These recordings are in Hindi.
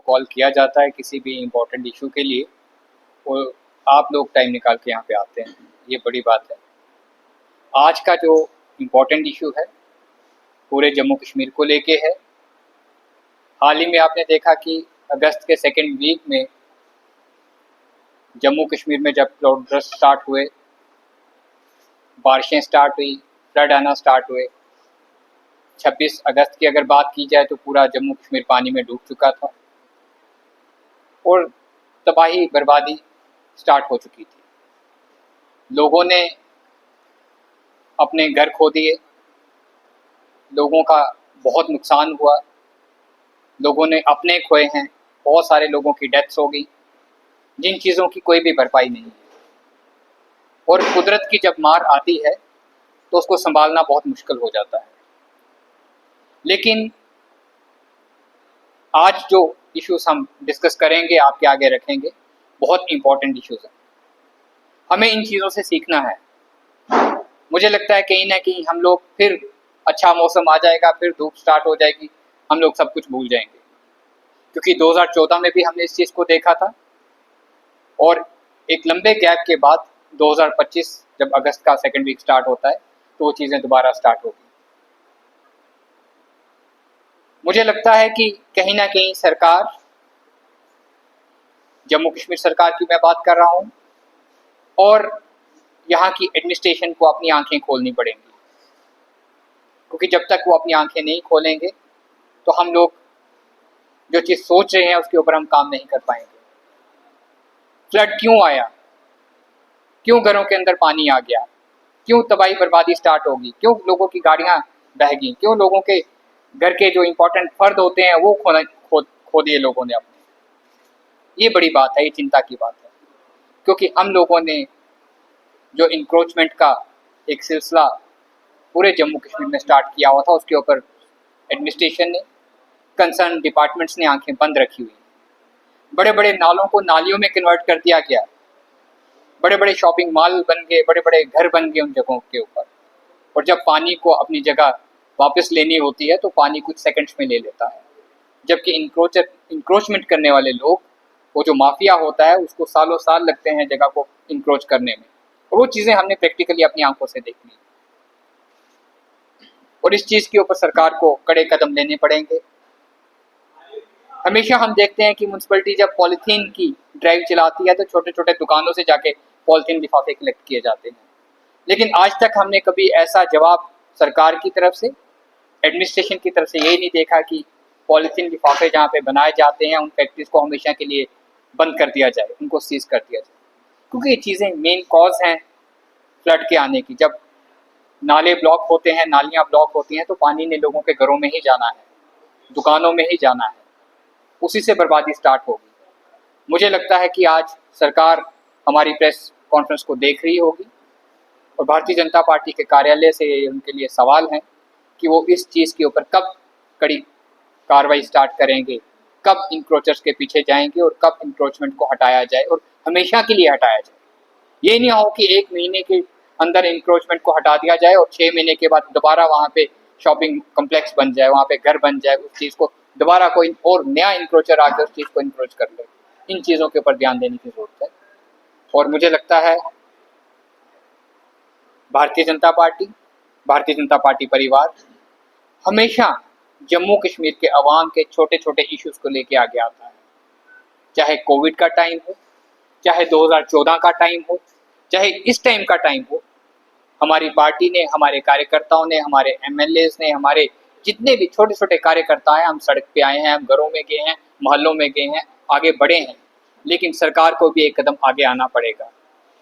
कॉल किया जाता है किसी भी इम्पोर्टेंट इशू के लिए, और आप लोग टाइम निकाल के यहाँ पे आते हैं, ये बड़ी बात है। आज का जो इम्पोर्टेंट इशू है पूरे जम्मू कश्मीर को लेके है। हाल ही में आपने देखा कि अगस्त के सेकेंड वीक में जम्मू कश्मीर में जब क्लाउड स्टार्ट हुए, बारिशें स्टार्ट हुई, फ्लड आना स्टार्ट हुए। 26 अगस्त की अगर बात की जाए तो पूरा जम्मू कश्मीर पानी में डूब चुका था और तबाही बर्बादी स्टार्ट हो चुकी थी। लोगों ने अपने घर खो दिए, लोगों का बहुत नुकसान हुआ, लोगों ने अपने खोए हैं, बहुत सारे लोगों की डेथ्स हो गई, जिन चीज़ों की कोई भी भरपाई नहीं है। और कुदरत की जब मार आती है तो उसको संभालना बहुत मुश्किल हो जाता है। लेकिन आज जो इश्यूज हम डिस्कस करेंगे, आपके आगे रखेंगे, बहुत इम्पोर्टेंट इश्यूज हैं। हमें इन चीज़ों से सीखना है। मुझे लगता है कहीं ना कहीं हम लोग फिर अच्छा मौसम आ जाएगा, फिर धूप स्टार्ट हो जाएगी, हम लोग सब कुछ भूल जाएंगे, क्योंकि 2014 में भी हमने इस चीज़ को देखा था और एक लंबे गैप के बाद 2025 जब अगस्त का सेकेंड वीक स्टार्ट होता है तो वो चीज़ें दोबारा स्टार्ट होगी। मुझे लगता है कि कहीं ना कहीं सरकार, जम्मू कश्मीर सरकार की मैं बात कर रहा हूँ, और यहाँ की एडमिनिस्ट्रेशन को अपनी आंखें खोलनी पड़ेंगी, क्योंकि जब तक वो अपनी आंखें नहीं खोलेंगे तो हम लोग जो चीज़ सोच रहे हैं उसके ऊपर हम काम नहीं कर पाएंगे। फ्लड क्यों आया, क्यों घरों के अंदर पानी आ गया, क्यों तबाही बर्बादी स्टार्ट होगी, क्यों लोगों की गाड़ियाँ बह गई, क्यों लोगों के घर के जो इंपॉर्टेंट फर्द होते हैं वो खो दिए लोगों ने अपने। ये बड़ी बात है, ये चिंता की बात है, क्योंकि हम लोगों ने जो इंक्रोचमेंट का एक सिलसिला पूरे जम्मू कश्मीर में स्टार्ट किया हुआ था, उसके ऊपर एडमिनिस्ट्रेशन ने, कंसर्न डिपार्टमेंट्स ने आंखें बंद रखी हुई। बड़े बड़े नालों को नालियों में कन्वर्ट कर दिया गया, बड़े बड़े शॉपिंग मॉल बन गए, बड़े बड़े घर बन गए उन जगहों के ऊपर, और जब पानी को अपनी जगह वापस लेनी होती है तो पानी कुछ सेकंड्स में ले लेता है, जबकि इंक्रोचमेंट करने वाले लोग, वो जो माफिया होता है, उसको सालों साल लगते हैं जगह को इंक्रोच करने में, और वो चीज़ें हमने प्रैक्टिकली अपनी आंखों से देख ली। और इस चीज़ के ऊपर सरकार को कड़े कदम लेने पड़ेंगे। हमेशा हम देखते हैं कि म्यूनसिपैलिटी जब पॉलीथीन की ड्राइव चलाती है तो छोटे छोटे दुकानों से जाके पॉलीथीन लिफाफे कलेक्ट किए जाते हैं, लेकिन आज तक हमने कभी ऐसा जवाब सरकार की तरफ से, एडमिनिस्ट्रेशन की तरफ से यही नहीं देखा कि पॉलीथीन लिफाफे जहाँ पे बनाए जाते हैं उन फैक्ट्रीज को हमेशा के लिए बंद कर दिया जाए, उनको सीज कर दिया जाए, क्योंकि ये चीज़ें मेन कॉज हैं फ्लड के आने की। जब नाले ब्लॉक होते हैं, नालियाँ ब्लॉक होती हैं, तो पानी ने लोगों के घरों में ही जाना है, दुकानों में ही जाना है, उसी से बर्बादी स्टार्ट होगी। मुझे लगता है कि आज सरकार हमारी प्रेस कॉन्फ्रेंस को देख रही होगी और भारतीय जनता पार्टी के कार्यालय से उनके लिए सवाल हैं कि वो इस चीज़ के ऊपर कब कड़ी कार्रवाई स्टार्ट करेंगे, कब इंक्रोचर्स के पीछे जाएंगे और कब इंक्रोचमेंट को हटाया जाए और हमेशा के लिए हटाया जाए। ये नहीं हो कि 1 महीने के अंदर इंक्रोचमेंट को हटा दिया जाए और 6 महीने के बाद दोबारा वहाँ पे शॉपिंग कम्प्लेक्स बन जाए, वहाँ पे घर बन जाए, उस चीज़ को दोबारा कोई और नया इंक्रोचर आकर उस चीज़ को इंक्रोच कर ले। इन चीज़ों के ऊपर ध्यान देने की ज़रूरत है। और मुझे लगता है भारतीय जनता पार्टी परिवार हमेशा जम्मू कश्मीर के अवाम के छोटे छोटे इश्यूज़ को लेके आगे आता है, चाहे कोविड का टाइम हो, चाहे 2014 का टाइम हो, चाहे इस टाइम का टाइम हो। हमारी पार्टी ने, हमारे कार्यकर्ताओं ने, हमारे MLAs ने, हमारे जितने भी छोटे छोटे कार्यकर्ता हैं, हम सड़क पे आए हैं, हम घरों में गए हैं, मोहल्लों में गए हैं, आगे बढ़े हैं। लेकिन सरकार को भी एक कदम आगे आना पड़ेगा,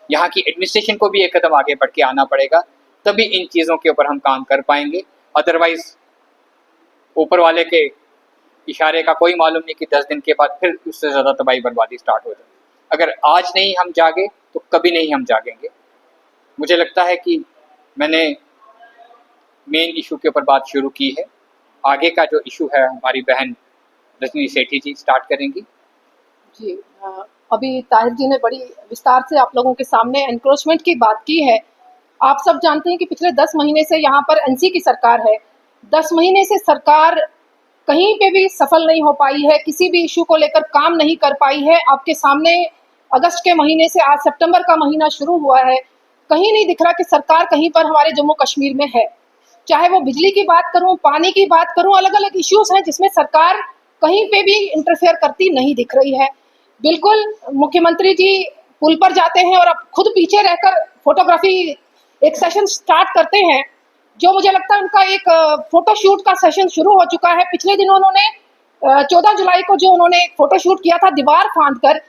यहाँ की एडमिनिस्ट्रेशन को भी एक कदम आगे बढ़ के आना पड़ेगा, तभी इन चीज़ों के ऊपर हम काम कर पाएंगे। अदरवाइज ऊपर वाले के इशारे का कोई मालूम नहीं कि 10 दिन के बाद फिर उससे ज़्यादा तबाही बर्बादी स्टार्ट हो जाए। अगर आज नहीं हम जागे तो कभी नहीं हम जागेंगे। मुझे लगता है कि मैंने मेन इशू के ऊपर बात शुरू की है। आगे का जो इशू है हमारी बहन रजनी सेठी जी स्टार्ट करेंगी। जी, अभी ताहिर जी ने बड़ी विस्तार से आप लोगों के सामने एनक्रोचमेंट की बात की है। आप सब जानते हैं कि पिछले 10 महीने से यहाँ पर NC की सरकार है। 10 महीने से सरकार कहीं पे भी सफल नहीं हो पाई है, किसी भी इशू को लेकर काम नहीं कर पाई है। आपके सामने अगस्त के महीने से आज सितंबर का महीना शुरू हुआ है, कहीं नहीं दिख रहा कि सरकार कहीं पर हमारे जम्मू कश्मीर में है। चाहे वो बिजली की बात करूं, पानी की बात करूं, अलग अलग इश्यूज हैं जिसमें सरकार कहीं पे भी इंटरफेयर करती नहीं दिख रही है। बिल्कुल मुख्यमंत्री जी पुल पर जाते हैं और अब खुद पीछे रहकर फोटोग्राफी एक सेशन स्टार्ट करते हैं, जो मुझे लगता है उनका एक फोटोशूट का सेशन शुरू हो चुका है। पिछले दिनों उन्होंने 14 जुलाई को जो उन्होंने एक फोटोशूट किया था दीवार फांद कर,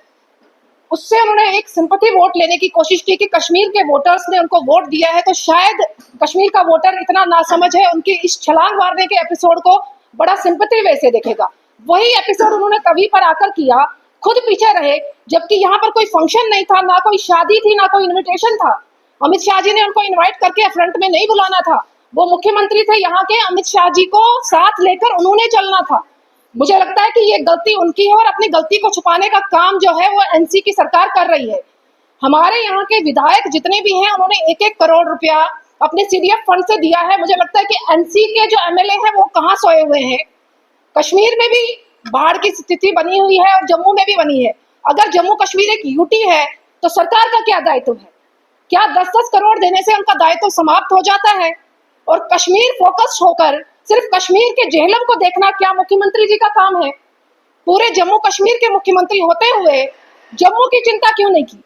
उससे उन्होंने एक सिंपैथी वोट लेने की कोशिश की कि कश्मीर के वोटर्स ने उनको वोट दिया है, तो शायद कश्मीर का वोटर इतना नासमझ है, उनके इस छलांग मारने के एपिसोड को बड़ा सिंपैथी वे से देखेगा। वही एपिसोड उन्होंने तभी पर आकर किया, खुद पीछे रहे, जबकि यहाँ पर कोई फंक्शन नहीं था, ना कोई शादी थी, ना कोई इन्विटेशन था। अमित शाह जी ने उनको इन्वाइट करके फ्रंट में नहीं बुलाना था, वो मुख्यमंत्री थे यहाँ के, अमित शाह जी को साथ लेकर उन्होंने चलना था। मुझे लगता है कि ये गलती उनकी है और अपनी गलती को छुपाने का काम जो है वो एनसी की सरकार कर रही है। हमारे यहाँ के विधायक जितने भी हैं उन्होंने 1-1 करोड़ रुपया अपने सीडीएफ फंड से दिया है। मुझे लगता है कि एनसी के जो एमएलए हैं वो कहाँ सोए हुए हैं। कश्मीर में भी बाढ़ की स्थिति बनी हुई है और जम्मू में भी बनी है। अगर जम्मू कश्मीर एक यूटी है तो सरकार का क्या दायित्व है? क्या 10-10 करोड़ देने से उनका दायित्व समाप्त हो जाता है? और कश्मीर फोकस्ड होकर सिर्फ कश्मीर के जेहलम को देखना क्या मुख्यमंत्री जी का काम है? पूरे जम्मू कश्मीर के मुख्यमंत्री होते हुए जम्मू की चिंता क्यों नहीं की?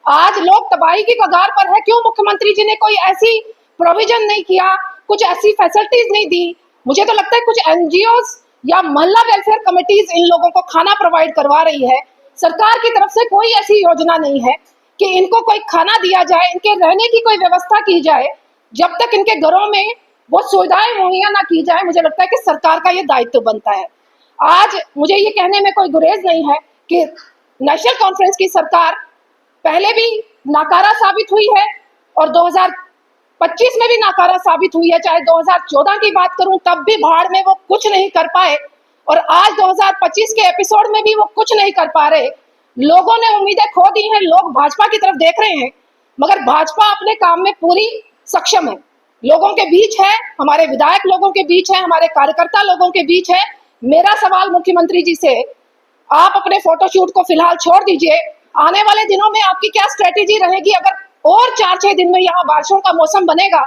आज लोग तबाही की कगार पर है, क्यों मुख्यमंत्री जी ने कोई ऐसी प्रोविजन नहीं किया, कुछ ऐसी फैसिलिटीज नहीं दी? मुझे तो लगता है कुछ एनजीओज या मोहल्ला वेलफेयर कमिटीज इन लोगों को खाना प्रोवाइड करवा रही है। सरकार की तरफ से कोई ऐसी योजना नहीं है कि इनको कोई खाना दिया जाए, इनके रहने की कोई व्यवस्था की जाए। जब तक इनके घरों में वो सुविधाएं मुहैया ना की जाए, मुझे लगता है कि सरकार का ये दायित्व बनता है। आज मुझे ये कहने में कोई गुरेज नहीं है कि नेशनल कॉन्फ्रेंस की सरकार पहले भी नाकारा साबित हुई है और 2025 में भी नाकारा साबित हुई है। चाहे 2014 की बात करूं तब भी बाढ़ में वो कुछ नहीं कर पाए और आज 2025 के एपिसोड में भी वो कुछ नहीं कर पा रहे। लोगों ने उम्मीदें खो दी हैं, लोग भाजपा की तरफ देख रहे हैं, मगर भाजपा अपने काम में पूरी सक्षम है, लोगों के बीच है, हमारे विधायक लोगों के बीच है, हमारे कार्यकर्ता लोगों के बीच है। मेरा सवाल मुख्यमंत्री जी से, आप अपने फोटोशूट को फिलहाल छोड़ दीजिए, आने वाले दिनों में आपकी क्या स्ट्रेटेजी रहेगी? अगर और 4-6 दिन में यहाँ बारिशों का मौसम बनेगा,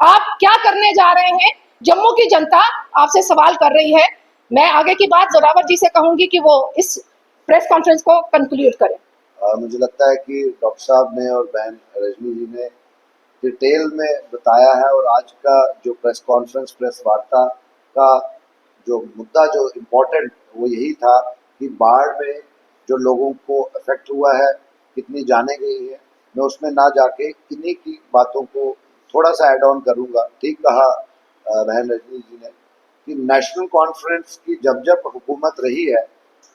आप क्या करने जा रहे हैं? जम्मू की जनता आपसे सवाल कर रही है। मैं आगे की बात जोरावर जी से कहूंगी कि वो इस प्रेस कॉन्फ्रेंस को कंक्लूड करें। मुझे लगता है कि डॉक्टर साहब ने और बहन रजनी जी ने डिटेल में बताया है और आज का जो प्रेस कॉन्फ्रेंस, प्रेस वार्ता का जो मुद्दा जो इम्पोर्टेंट वो यही था कि बाढ़ में जो लोगों को अफेक्ट हुआ है, कितनी जाने गई है, मैं उसमें ना जाके इन्हीं की बातों को थोड़ा सा ऐड ऑन करूँगा। ठीक कहा बहन रजनी जी ने कि नेशनल कॉन्फ्रेंस की जब जब हुकूमत रही है,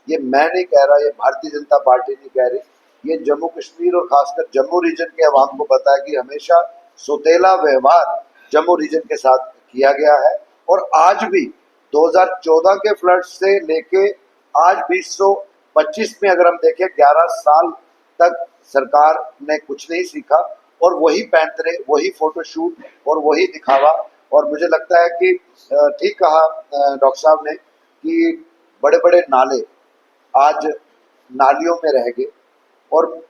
ये मैं नहीं कह रहा, ये भारतीय जनता पार्टी नहीं कह रही, ये जम्मू कश्मीर और खासकर जम्मू रीजन के अवाम को पता है कि हमेशा सौतेला व्यवहार जम्मू रीजन के साथ किया गया है। और आज भी 2014 के फ्लड से लेके आज 2025 में अगर हम देखें 11 साल तक सरकार ने कुछ नहीं सीखा और वही पैंतरे, वही फोटोशूट और वही दिखावा। और मुझे लगता है कि ठीक कहा डॉक्टर साहब ने कि बड़े बड़े नाले आज नालियों में रह गए और